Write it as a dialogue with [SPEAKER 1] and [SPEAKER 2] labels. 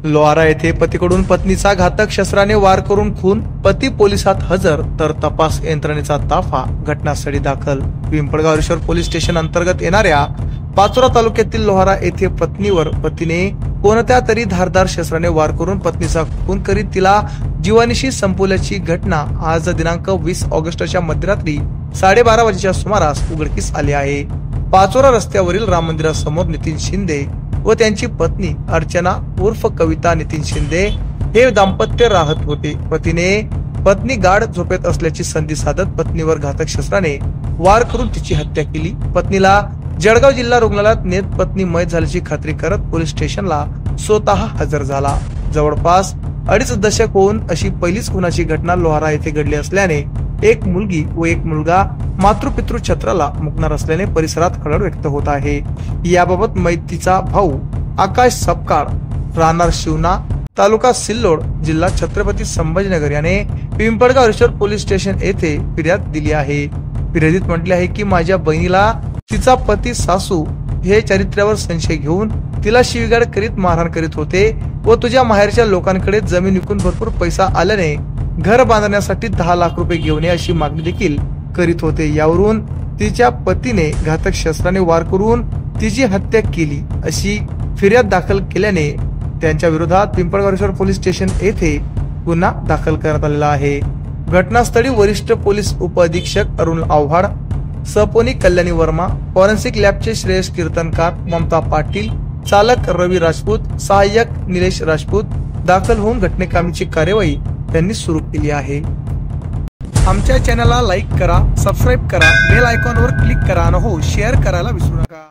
[SPEAKER 1] लोहारा येथे पतीकडून पत्नीचा घातक शस्त्राने वार करून खून, पती पोलिसात हजर तर तपास यंत्रणेचा ताफा, घटनास्थळी दाखल। पिंपळगाव रिसोड पोलीस स्टेशन अंतर्गत येणाऱ्या पाचोरा तालुक्यातील लोहारा येथे पत्नीवर पतीने कोणत्या तरी धारदार शस्त्राने वार करून पत्नीचा खून करीत तिला जीवानिशी संपवल्याची घटना आज दिनांक 20 ऑगस्टच्या मध्यरात्री 12:30 वाजेच्या सुमारास उघडकीस आली आहे। पाचोरा रस्त्यावरील राम मंदिरासमोर नितीन शिंदे व त्यांची पत्नी अर्चना उर्फ कविता नितीन शिंदे हे दाम्पत्य राहत होते। पत्नी गाढ झोपेत असल्याची संधी साधत पत्नीवर घातक शस्त्राने वार करून तिची हत्या केली। पत्नीला जळगाव जिल्हा रुग्णालयात नेत पत्नी मयत झाल्याची खात्री करत पोलीस स्टेशनला स्वतः हजर झाला। जवळपास 2.5 दशक होऊन अशी पहिलीच खुनाची घटना लोहारा येथे घडली असल्याने एक मुलगी व एक मुलगा मातृपितृ छत्राला मुकणार असल्याने परिसरात खळबळ व्यक्त होत आहे। याबाबत मैतीचा भाऊ आकाश सपकाळ राहणार शिवना तालुका सिल्लोड जिल्हा छत्रपती संभाजीनगर याने पिंपळगाव रिसोड पोलीस स्टेशन येथे फिर्याद दिली आहे। फिर्यादीत म्हटले आहे की माझ्या बहिणीला तिचा पती सासू हे चारित्र्यावर संशय घेऊन तिला शिवीगाळ करीत मारहाण करीत होते व तुझ्या माहेरच्या लोकांकडे जमीन विकून भरपूर पैसा आल्याने घर बांधण्यासाठी 10 लाख रुपये घेऊन ये अशी मागणी देखील करीत होते। यावरून तिच्या पतीने घातक शस्त्राने वार करून तिची हत्या केली अशी फिर्याद दाखल केल्याने त्यांच्या विरोधात पिंपळगाव रिसोड पोलीस स्टेशन येथे गुन्हा दाखल करण्यात आलेला आहे। घटनास्थळी वरिष्ठ पोलीस उपअधीक्षक अरुण आव्हाड, सपोनी कल्याणी वर्मा, फॉरेन्सिक लॅबचे श्रेयस कीर्तनकार, ममता पाटील, चालक रवी राजपूत, सहाय्यक निलेश राजपूत दाखल होऊन घटनेकामीची कार्यवाही त्यांनी सुरू केली आहे। आमच्या चॅनलला लाईक करा, सबस्क्राईब करा, बेल आयकॉनवर क्लिक करा आणि हो शेअर करायला विसरू नका।